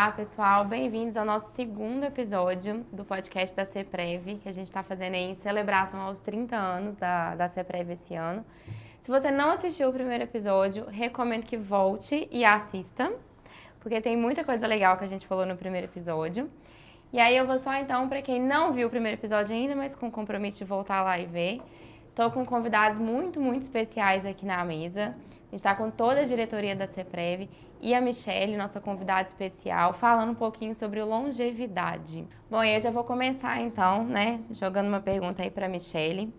Olá, pessoal. Bem-vindos ao nosso segundo episódio do podcast da CEPREV, que a gente está fazendo aí em celebração aos 30 anos da CEPREV esse ano. Se você não assistiu o primeiro episódio, recomendo que volte e assista, porque tem muita coisa legal que a gente falou no primeiro episódio. E aí eu vou só, então, para quem não viu o primeiro episódio ainda, mas com compromisso de voltar lá e ver, estou com convidados muito, muito especiais aqui na mesa. A gente está com toda a diretoria da CEPREV e a Michele, nossa convidada especial, falando um pouquinho sobre longevidade. Bom, eu já vou começar então, né, jogando uma pergunta aí para a Michele.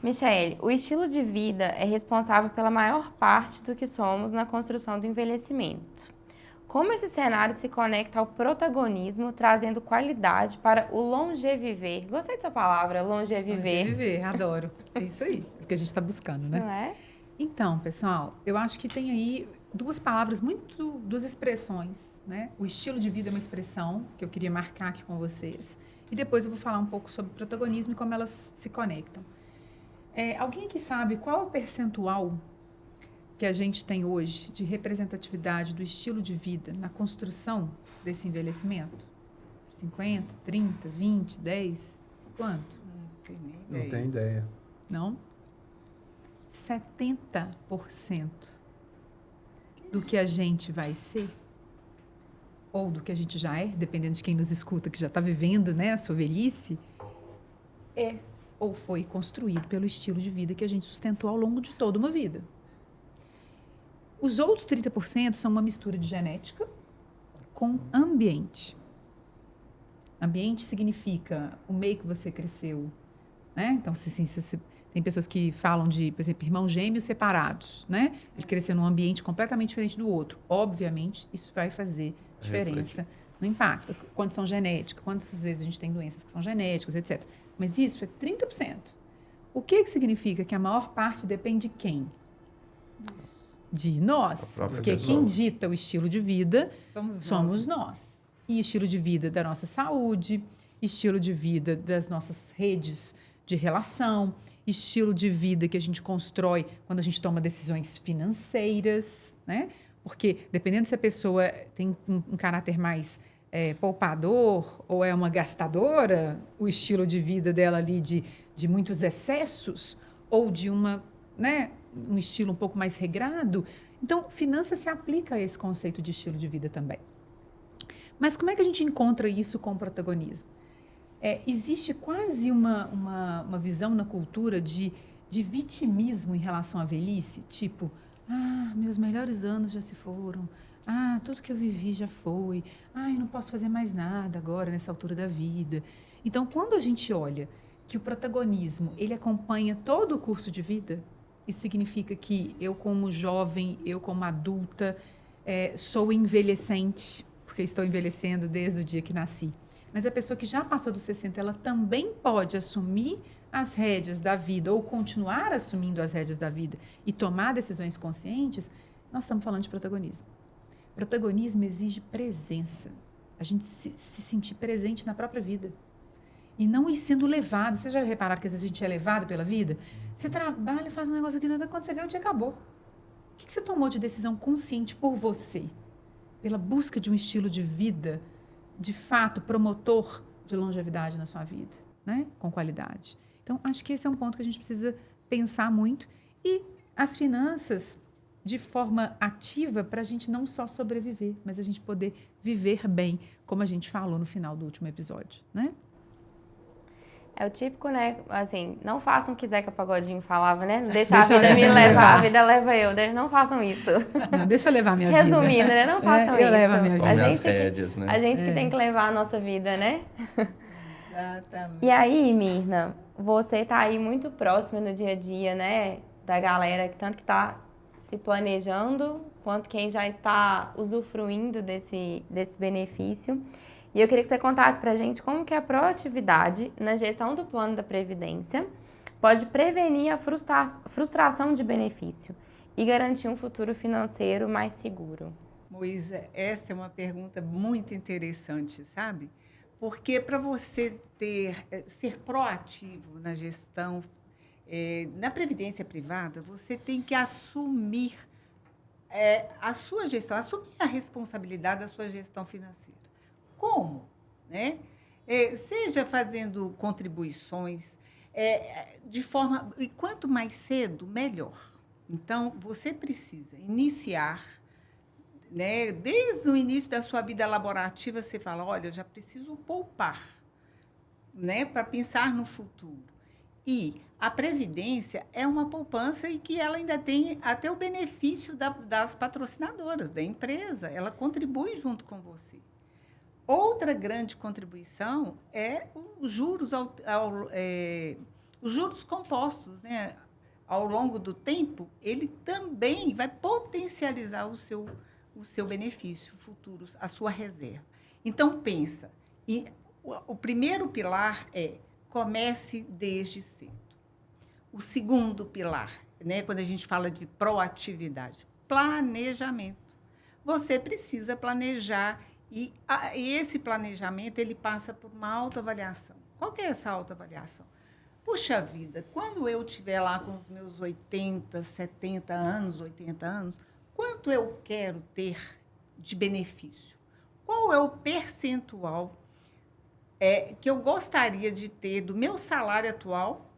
Michele, o estilo de vida é responsável pela maior parte do que somos na construção do envelhecimento. Como esse cenário se conecta ao protagonismo, trazendo qualidade para o longeviver? Gostei dessa palavra, longeviver. Longeviver, adoro. É isso aí, o que a gente está buscando, né? Não é? Então, pessoal, eu acho que tem aí duas palavras, duas expressões, né? O estilo de vida é uma expressão que eu queria marcar aqui com vocês. E depois eu vou falar um pouco sobre protagonismo e como elas se conectam. Alguém que sabe qual é o percentual que a gente tem hoje de representatividade do estilo de vida na construção desse envelhecimento? 50, 30, 20, 10? Quanto? Não tenho ideia. Não? 70% do que a gente vai ser, ou do que a gente já é, dependendo de quem nos escuta, que já está vivendo, né, a sua velhice, é ou foi construído pelo estilo de vida que a gente sustentou ao longo de toda uma vida. Os outros 30% são uma mistura de genética com ambiente. Ambiente significa o meio que você cresceu, né? Então, se tem pessoas que falam de, por exemplo, irmãos gêmeos separados, né? Ele cresceu num ambiente completamente diferente do outro. Obviamente, isso vai fazer diferença no impacto. Condição genética, quantas vezes a gente tem doenças que são genéticas, etc. Mas isso é 30%. O que significa que a maior parte depende de quem? De nós. Porque pessoa. quem dita o estilo de vida Somos nós. E estilo de vida da nossa saúde, estilo de vida das nossas redes de relação, estilo de vida que a gente constrói quando a gente toma decisões financeiras, né? Porque dependendo se a pessoa tem um caráter mais poupador ou é uma gastadora, o estilo de vida dela ali de muitos excessos ou de um estilo um pouco mais regrado. Então, finanças se aplica a esse conceito de estilo de vida também. Mas como é que a gente encontra isso com o protagonismo? Existe quase uma visão na cultura de vitimismo em relação à velhice, tipo, meus melhores anos já se foram, tudo que eu vivi já foi, eu não posso fazer mais nada agora, nessa altura da vida. Então, quando a gente olha que o protagonismo, ele acompanha todo o curso de vida, isso significa que eu como jovem, eu como adulta, sou envelhecente, porque estou envelhecendo desde o dia que nasci. Mas a pessoa que já passou dos 60, ela também pode assumir as rédeas da vida ou continuar assumindo as rédeas da vida e tomar decisões conscientes. Nós estamos falando de protagonismo. Protagonismo exige presença. A gente se sentir presente na própria vida. E não ir sendo levado. Vocês já repararam que às vezes a gente é levado pela vida? Você trabalha, faz um negócio aqui, quando você vê, o dia acabou. O que você tomou de decisão consciente por você? Pela busca de um estilo de vida de fato, promotor de longevidade na sua vida, né? Com qualidade. Então, acho que esse é um ponto que a gente precisa pensar muito. E as finanças, de forma ativa, para a gente não só sobreviver, mas a gente poder viver bem, como a gente falou no final do último episódio, né? É o típico, né? Assim, não façam o que Zeca Pagodinho falava, né? Não deixa a vida me levar, a vida leva eu. Não façam isso. Não, deixa eu levar a minha vida. Resumindo, né? Não façam isso. Eu levo a minha vida. Tome as rédeas, né? A gente que tem que levar a nossa vida, né? Exatamente. E aí, Mirna, você tá aí muito próxima no dia a dia, né? Da galera, tanto que tá se planejando, quanto quem já está usufruindo desse benefício. E eu queria que você contasse pra gente como que a proatividade na gestão do plano da Previdência pode prevenir a frustração de benefício e garantir um futuro financeiro mais seguro. Moisa, essa é uma pergunta muito interessante, sabe? Porque para você ser proativo na gestão, na previdência privada, você tem que assumir a sua gestão, assumir a responsabilidade da sua gestão financeira. Como? Né? Seja fazendo contribuições, de forma... E quanto mais cedo, melhor. Então, você precisa iniciar, né? Desde o início da sua vida laborativa, você fala, olha, eu já preciso poupar, né? Para pensar no futuro. E a Previdência é uma poupança e que ela ainda tem até o benefício das patrocinadoras, da empresa. Ela contribui junto com você. Outra grande contribuição é os juros, os juros compostos, né? Ao longo do tempo, ele também vai potencializar o seu benefício futuro, a sua reserva. Então, pensa. E o primeiro pilar é comece desde cedo. O segundo pilar, né, quando a gente fala de proatividade, planejamento. Você precisa planejar e esse planejamento ele passa por uma autoavaliação. Qual que é essa autoavaliação? Puxa vida, quando eu estiver lá com os meus 80, 70 anos, 80 anos, quanto eu quero ter de benefício? Qual é o percentual que eu gostaria de ter do meu salário atual?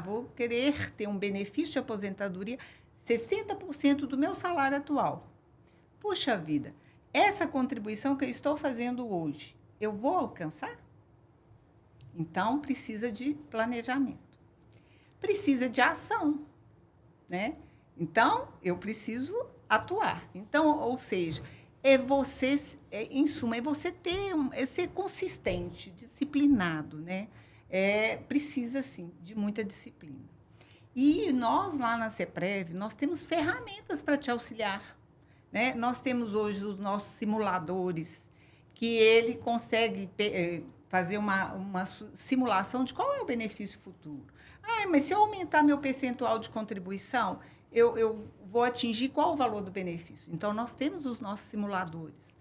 Vou querer ter um benefício de aposentadoria, 60% do meu salário atual. Puxa vida, essa contribuição que eu estou fazendo hoje, eu vou alcançar? Então, precisa de planejamento. Precisa de ação, né? Então, eu preciso atuar. Então, ou seja, em suma, é você ser consistente, disciplinado, né? Precisa, sim, de muita disciplina. E nós, lá na CEPREV, nós temos ferramentas para te auxiliar, né? Nós temos hoje os nossos simuladores, que ele consegue fazer uma simulação de qual é o benefício futuro. Mas se eu aumentar meu percentual de contribuição, eu vou atingir qual o valor do benefício? Então, nós temos os nossos simuladores.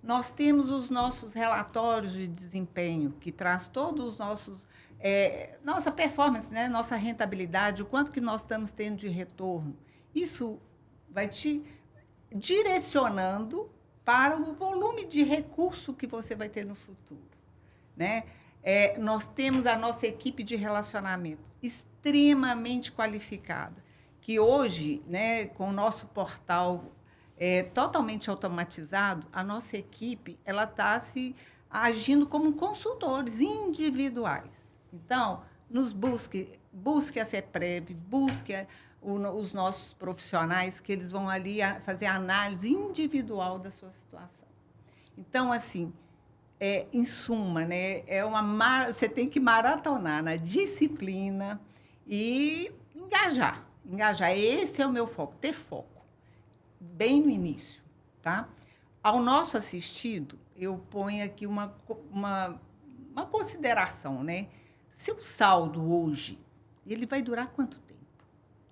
Nós temos os nossos relatórios de desempenho, que traz todos os nossos... nossa performance, né? Nossa rentabilidade, o quanto que nós estamos tendo de retorno. Isso vai te direcionando para o volume de recurso que você vai ter no futuro, né? Nós temos a nossa equipe de relacionamento extremamente qualificada, que hoje, né, com o nosso portal totalmente automatizado, a nossa equipe ela está agindo como consultores individuais. Então, busque a CEPREV, busque os nossos profissionais, que eles vão ali fazer a análise individual da sua situação. Então, assim, em suma, né, você tem que maratonar na disciplina e engajar. Esse é o meu foco, ter foco, bem no início. Tá? Ao nosso assistido, eu ponho aqui uma consideração. Né? Seu saldo hoje, ele vai durar quanto tempo?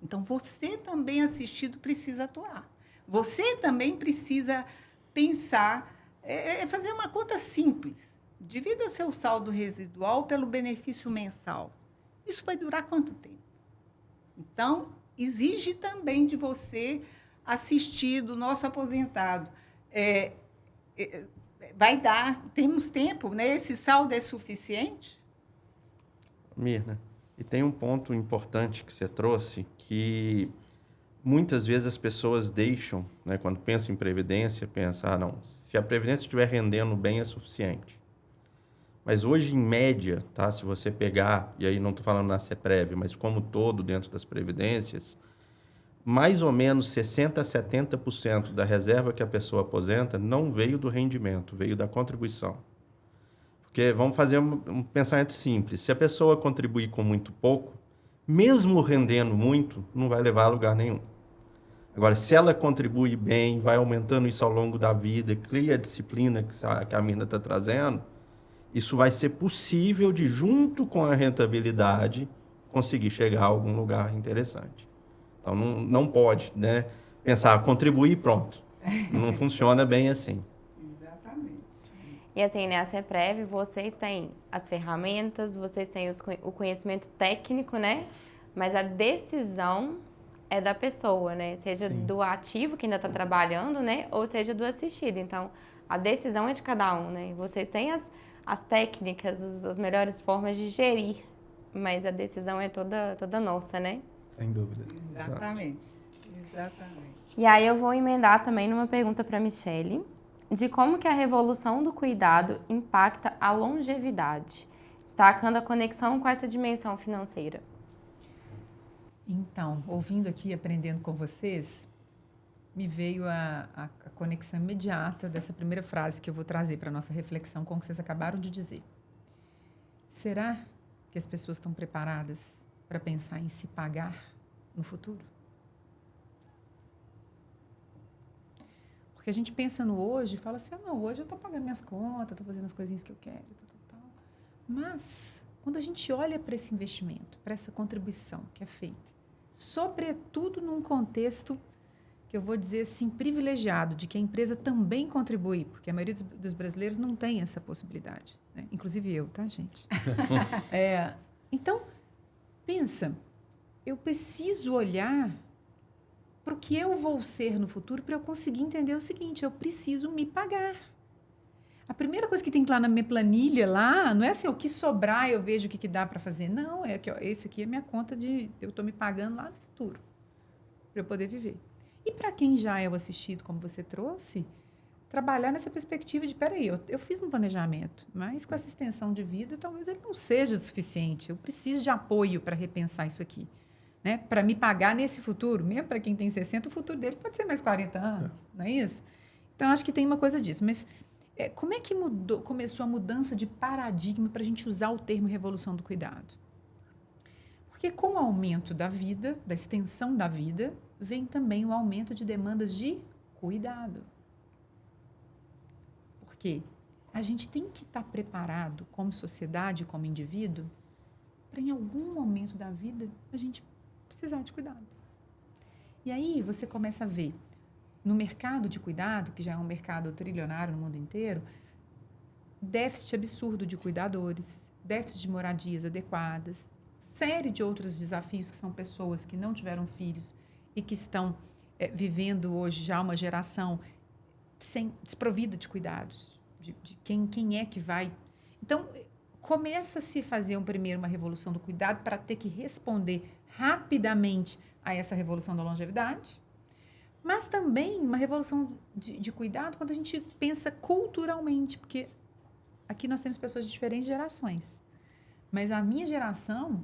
Então, você também, assistido, precisa atuar. Você também precisa pensar, fazer uma conta simples. Divida seu saldo residual pelo benefício mensal. Isso vai durar quanto tempo? Então, exige também de você, assistido, nosso aposentado. Temos tempo, né? Esse saldo é suficiente? Mirna, e tem um ponto importante que você trouxe, que muitas vezes as pessoas deixam, né, quando pensam em previdência, pensam, não, se a previdência estiver rendendo bem é suficiente. Mas hoje, em média, tá, se você pegar, e aí não estou falando na CEPREV, mas como todo dentro das previdências, mais ou menos 60% a 70% da reserva que a pessoa aposenta não veio do rendimento, veio da contribuição. Porque vamos fazer um pensamento simples. Se a pessoa contribuir com muito pouco, mesmo rendendo muito, não vai levar a lugar nenhum. Agora, se ela contribui bem, vai aumentando isso ao longo da vida, cria a disciplina que a Mirna está trazendo, isso vai ser possível de, junto com a rentabilidade, conseguir chegar a algum lugar interessante. Então, não pode, né, pensar, contribuir, pronto. Não funciona bem assim. E assim, né, a CEPREV, vocês têm as ferramentas, vocês têm o conhecimento técnico, né? Mas a decisão é da pessoa, né? Seja do ativo que ainda está trabalhando, né? Ou seja do assistido. Então, a decisão é de cada um, né? Vocês têm as técnicas, as melhores formas de gerir, mas a decisão é toda nossa, né? Sem dúvida. Exatamente. Exatamente. E aí eu vou emendar também numa pergunta para a Michele, de como que a revolução do cuidado impacta a longevidade, destacando a conexão com essa dimensão financeira. Então, ouvindo aqui, aprendendo com vocês, me veio a conexão imediata dessa primeira frase que eu vou trazer para a nossa reflexão com o que vocês acabaram de dizer. Será que as pessoas estão preparadas para pensar em se pagar no futuro? Porque a gente pensa no hoje e fala assim, não, hoje eu estou pagando minhas contas, estou fazendo as coisinhas que eu quero, tal. Mas, quando a gente olha para esse investimento, para essa contribuição que é feita, sobretudo num contexto que eu vou dizer assim, privilegiado, de que a empresa também contribui, porque a maioria dos brasileiros não tem essa possibilidade, né? Inclusive eu, tá, gente? Então, pensa, eu preciso olhar para o que eu vou ser no futuro para eu conseguir entender o seguinte, eu preciso me pagar. A primeira coisa que tem que ir lá na minha planilha, lá, não é assim, o que sobrar eu vejo o que dá para fazer. Não, é que ó, esse aqui é minha conta de eu estou me pagando lá no futuro para eu poder viver. E para quem já é o assistido, como você trouxe, trabalhar nessa perspectiva de, peraí, eu fiz um planejamento, mas com essa extensão de vida, talvez ele não seja o suficiente. Eu preciso de apoio para repensar isso aqui, né? Para me pagar nesse futuro, mesmo para quem tem 60, o futuro dele pode ser mais 40 anos, não é isso? Então, acho que tem uma coisa disso. Mas como é que começou a mudança de paradigma para a gente usar o termo revolução do cuidado? Porque com o aumento da vida, da extensão da vida, vem também o aumento de demandas de cuidado. Porque a gente tem que estar preparado como sociedade, como indivíduo, para em algum momento da vida a gente precisar de cuidado. E aí você começa a ver, no mercado de cuidado, que já é um mercado trilionário no mundo inteiro, déficit absurdo de cuidadores, déficit de moradias adequadas, série de outros desafios que são pessoas que não tiveram filhos e que estão vivendo hoje já uma geração desprovida de cuidados, de quem é que vai. Então, começa a se fazer uma revolução do cuidado para ter que responder rapidamente a essa revolução da longevidade, mas também uma revolução de cuidado quando a gente pensa culturalmente, porque aqui nós temos pessoas de diferentes gerações, mas a minha geração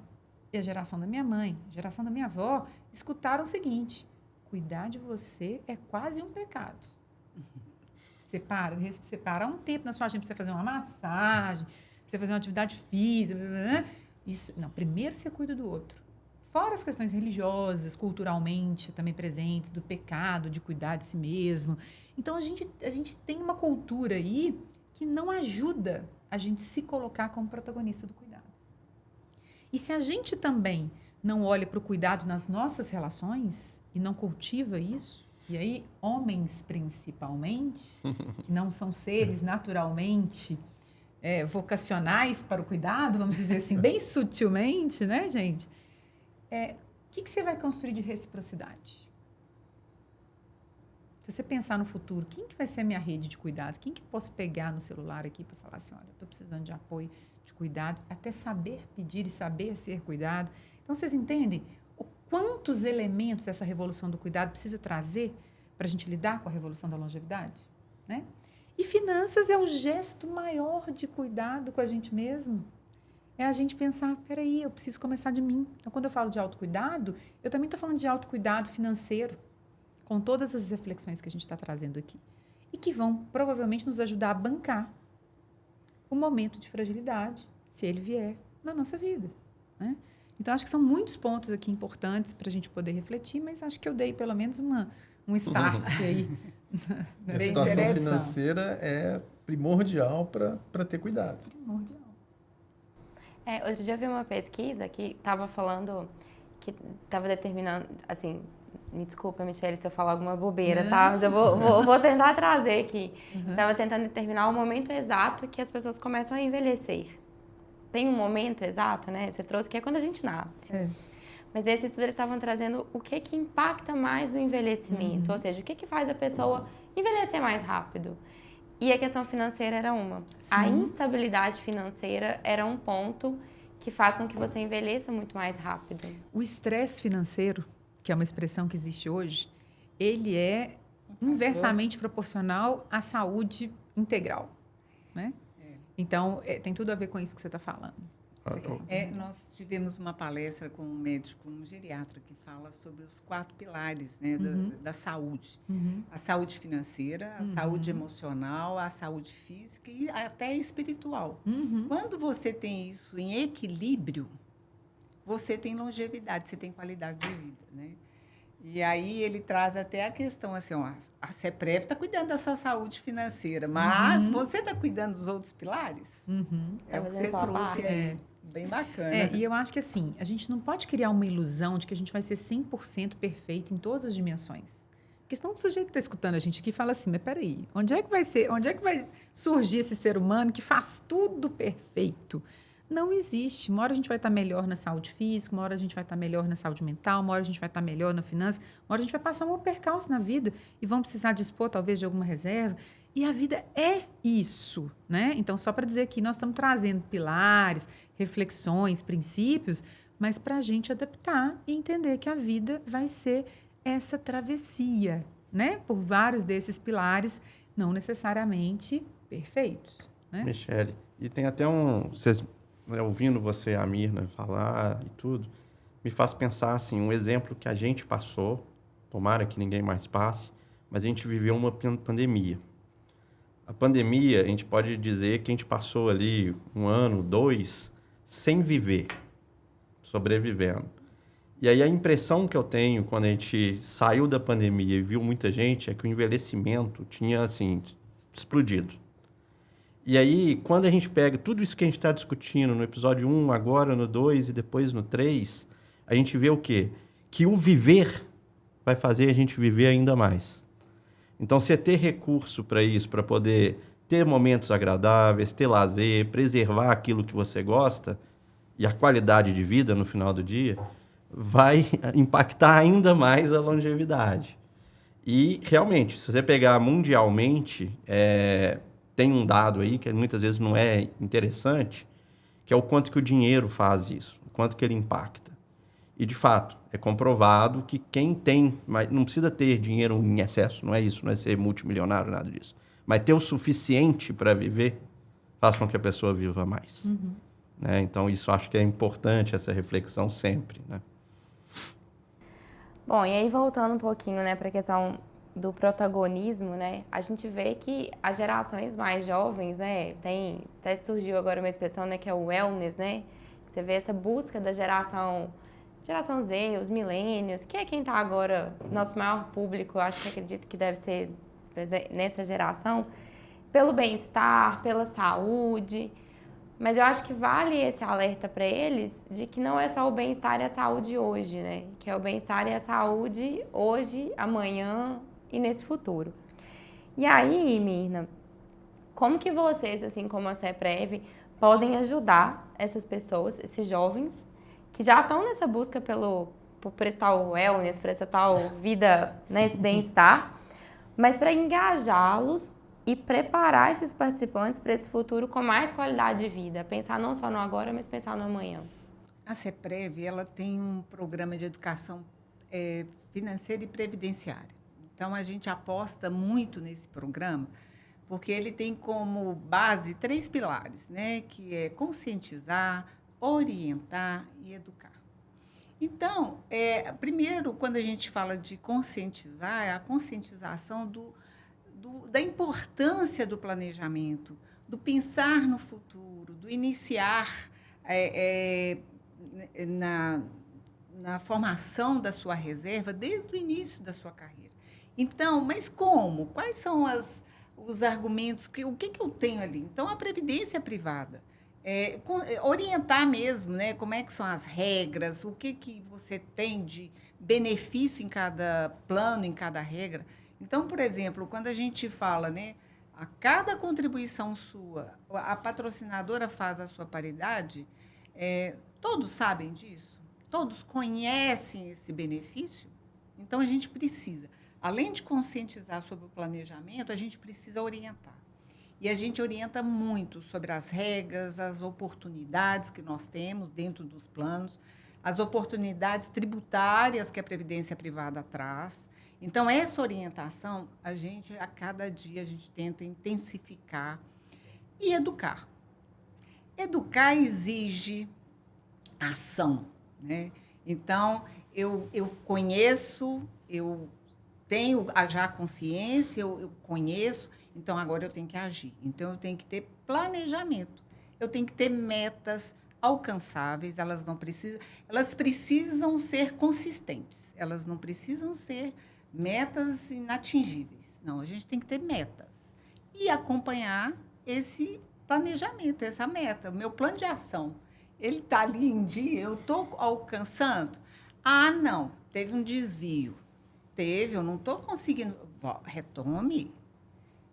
e a geração da minha mãe, a geração da minha avó, escutaram o seguinte, cuidar de você é quase um pecado. Você para um tempo na sua agenda para você fazer uma massagem, para você fazer uma atividade física, isso, não, primeiro você cuida do outro. Fora as questões religiosas, culturalmente também presentes, do pecado, de cuidar de si mesmo. Então, a gente tem uma cultura aí que não ajuda a gente se colocar como protagonista do cuidado. E se a gente também não olha para o cuidado nas nossas relações e não cultiva isso, e aí homens principalmente, que não são seres naturalmente vocacionais para o cuidado, vamos dizer assim, bem sutilmente, né, gente? O que você vai construir de reciprocidade? Se você pensar no futuro, quem que vai ser a minha rede de cuidado? Quem que eu posso pegar no celular aqui para falar assim, olha, eu estou precisando de apoio, de cuidado, até saber pedir e saber ser cuidado. Então, vocês entendem quantos elementos essa revolução do cuidado precisa trazer para a gente lidar com a revolução da longevidade? Né? E finanças é o gesto maior de cuidado com a gente mesmo. É a gente pensar, peraí, eu preciso começar de mim. Então, quando eu falo de autocuidado, eu também estou falando de autocuidado financeiro, com todas as reflexões que a gente está trazendo aqui. E que vão, provavelmente, nos ajudar a bancar o momento de fragilidade, se ele vier na nossa vida. Né? Então, acho que são muitos pontos aqui importantes para a gente poder refletir, mas acho que eu dei, pelo menos, um start aí. A situação financeira é primordial para ter cuidado. Primordial. Outro dia eu vi uma pesquisa que estava falando, que estava determinando, assim, me desculpa, Michele, se eu falar alguma bobeira, tá? Mas eu vou tentar trazer aqui. Estava tentando determinar o momento exato que as pessoas começam a envelhecer. Tem um momento exato, né? Você trouxe que é quando a gente nasce. Mas nesse estudo eles estavam trazendo o que impacta mais o envelhecimento, ou seja, o que faz a pessoa envelhecer mais rápido. E a questão financeira era uma. Sim. A instabilidade financeira era um ponto que faz com que você envelheça muito mais rápido. O estresse financeiro, que é uma expressão que existe hoje, ele é inversamente proporcional à saúde integral, né? Então, tem tudo a ver com isso que você está falando. Nós tivemos uma palestra com um médico, um geriatra, que fala sobre os 4 pilares, né, da saúde. A saúde financeira, a saúde emocional, a saúde física e até espiritual. Quando você tem isso em equilíbrio, você tem longevidade, você tem qualidade de vida, né? E aí ele traz até a questão assim, ó, a CEPREV está cuidando da sua saúde financeira, mas você está cuidando dos outros pilares? É o que você trouxe aí. Bem bacana. E eu acho que assim, a gente não pode criar uma ilusão de que a gente vai ser 100% perfeito em todas as dimensões. Porque senão o sujeito que está escutando a gente aqui fala assim, mas peraí, onde é que vai surgir esse ser humano que faz tudo perfeito? Não existe. Uma hora a gente vai estar melhor na saúde física, uma hora a gente vai estar melhor na saúde mental, uma hora a gente vai estar melhor na finança, uma hora a gente vai passar um percalço na vida e vamos precisar dispor, talvez, de alguma reserva. E a vida é isso, né? Então, só para dizer que nós estamos trazendo pilares, reflexões, princípios, mas para a gente adaptar e entender que a vida vai ser essa travessia, né? Por vários desses pilares, não necessariamente perfeitos, né? Michele, e tem até ouvindo você, a Mirna, falar e tudo, me faz pensar assim, um exemplo que a gente passou, tomara que ninguém mais passe, mas a gente viveu uma pandemia. A pandemia, a gente pode dizer que a gente passou ali 1 ano, 2, sem viver, sobrevivendo. E aí a impressão que eu tenho quando a gente saiu da pandemia e viu muita gente é que o envelhecimento tinha, assim, explodido. E aí, quando a gente pega tudo isso que a gente está discutindo no episódio 1, agora no 2 e depois no 3, a gente vê o quê? Que o viver vai fazer a gente viver ainda mais. Então, você ter recurso para isso, para poder ter momentos agradáveis, ter lazer, preservar aquilo que você gosta e a qualidade de vida no final do dia, vai impactar ainda mais a longevidade. E, realmente, se você pegar mundialmente, tem um dado aí que muitas vezes não é interessante, que é o quanto que o dinheiro faz isso, o quanto que ele impacta. E, de fato, é comprovado que quem tem, mas não precisa ter dinheiro em excesso, não é isso, não é ser multimilionário, nada disso. Mas ter o suficiente para viver faz com que a pessoa viva mais. Né? Então, isso acho que é importante, essa reflexão sempre. Né? Bom, e aí voltando um pouquinho, né, para a questão do protagonismo, né, a gente vê que as gerações mais jovens, né, até surgiu agora uma expressão, né, que é o wellness, né, você vê essa busca da geração Z, os millennials, que é quem está agora, nosso maior público, eu acho que acredito que deve ser nessa geração, pelo bem-estar, pela saúde, mas eu acho que vale esse alerta para eles de que não é só o bem-estar e a saúde hoje, né, que é o bem-estar e a saúde hoje, amanhã e nesse futuro. E aí, Mirna, como que vocês, assim como a CEPREV, podem ajudar essas pessoas, esses jovens, que já estão nessa busca por prestar o wellness, por essa tal vida, né, esse bem-estar, mas para engajá-los e preparar esses participantes para esse futuro com mais qualidade de vida, pensar não só no agora, mas pensar no amanhã. A CEPREV, ela tem um programa de educação financeira e previdenciária. Então, a gente aposta muito nesse programa, porque ele tem como base 3 pilares, né, que é conscientizar, orientar e educar. Então, primeiro, quando a gente fala de conscientizar, é a conscientização da importância do planejamento, do pensar no futuro, do iniciar na formação da sua reserva desde o início da sua carreira. Então, mas como? Quais são os argumentos? O que eu tenho ali? Então, a previdência privada. Orientar mesmo, né? Como é que são as regras, o que você tem de benefício em cada plano, em cada regra. Então, por exemplo, quando a gente fala, né, a cada contribuição sua, a patrocinadora faz a sua paridade, todos sabem disso? todos conhecem esse benefício? Então, a gente precisa, além de conscientizar sobre o planejamento, a gente precisa orientar. E a gente orienta muito sobre as regras, as oportunidades que nós temos dentro dos planos, as oportunidades tributárias que a Previdência Privada traz. Então, essa orientação, a cada dia, a gente tenta intensificar e educar. Educar exige ação, né? Então, eu conheço, eu tenho já consciência, eu conheço, então agora eu tenho que agir. Então, eu tenho que ter planejamento, eu tenho que ter metas alcançáveis, elas precisam ser consistentes, elas não precisam ser metas inatingíveis. Não, a gente tem que ter metas e acompanhar esse planejamento, essa meta, o meu plano de ação. Ele está ali em dia, eu estou alcançando? Ah, não, teve um desvio. Eu não estou conseguindo. Retome.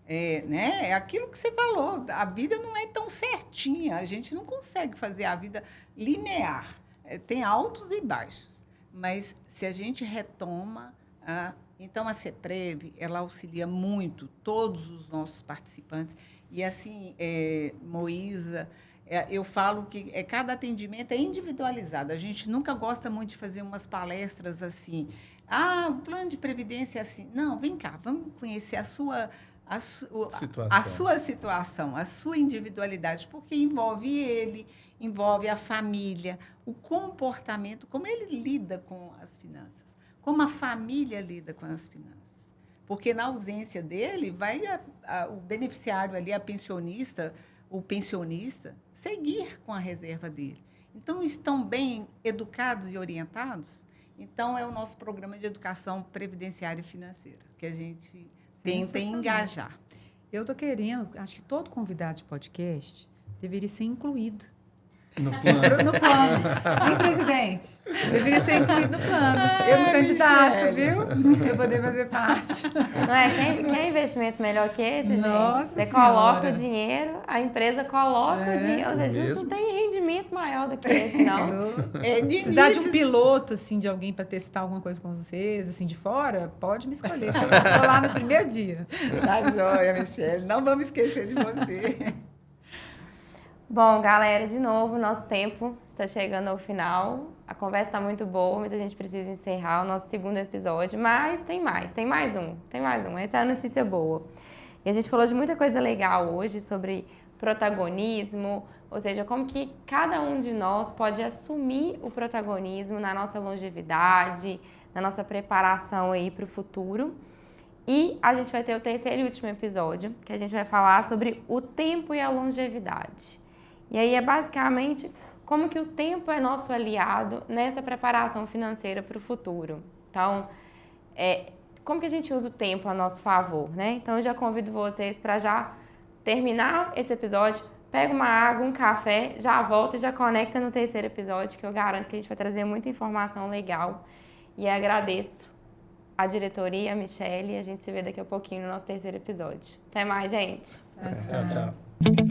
É aquilo que você falou, a vida não é tão certinha, a gente não consegue fazer a vida linear. Tem altos e baixos, mas se a gente retoma, então a CEPREV, ela auxilia muito todos os nossos participantes. E assim, Moísa, eu falo que cada atendimento é individualizado. A gente nunca gosta muito de fazer umas palestras assim, o plano de previdência é assim. Não, vem cá, vamos conhecer a sua situação, a sua individualidade, porque envolve ele, envolve a família, o comportamento, como ele lida com as finanças, como a família lida com as finanças. Porque na ausência dele, vai o beneficiário ali, o pensionista, seguir com a reserva dele. Então, estão bem educados e orientados? Então, é o nosso programa de educação previdenciária e financeira, que a gente tenta engajar. Eu estou querendo, acho que todo convidado de podcast deveria ser incluído. No plano. No plano. Hein, presidente? Deveria ser incluído no plano. Eu me candidato, viu? Para poder fazer parte. Não é? Quem investimento melhor que esse, gente? Nossa Você Senhora. Coloca o dinheiro, a empresa coloca o dinheiro. Ou seja, não tem rendimento maior do que esse, não. Precisar de um piloto, assim, de alguém para testar alguma coisa com vocês, assim, de fora, pode me escolher. Estou lá no primeiro dia. Tá joia, Michele. Não vamos esquecer de você. Bom, galera, de novo, nosso tempo está chegando ao final. A conversa está muito boa, mas a gente precisa encerrar o nosso segundo episódio. Mas tem mais um. Essa é a notícia boa. E a gente falou de muita coisa legal hoje sobre protagonismo, ou seja, como que cada um de nós pode assumir o protagonismo na nossa longevidade, na nossa preparação aí para o futuro. E a gente vai ter o terceiro e último episódio, que a gente vai falar sobre o tempo e a longevidade. E aí é basicamente como que o tempo é nosso aliado nessa preparação financeira para o futuro. Então, como que a gente usa o tempo a nosso favor, né? Então, eu já convido vocês para já terminar esse episódio, pega uma água, um café, já volta e já conecta no terceiro episódio, que eu garanto que a gente vai trazer muita informação legal. E agradeço a diretoria, a Michele, e a gente se vê daqui a pouquinho no nosso terceiro episódio. Até mais, gente! Tchau, tchau.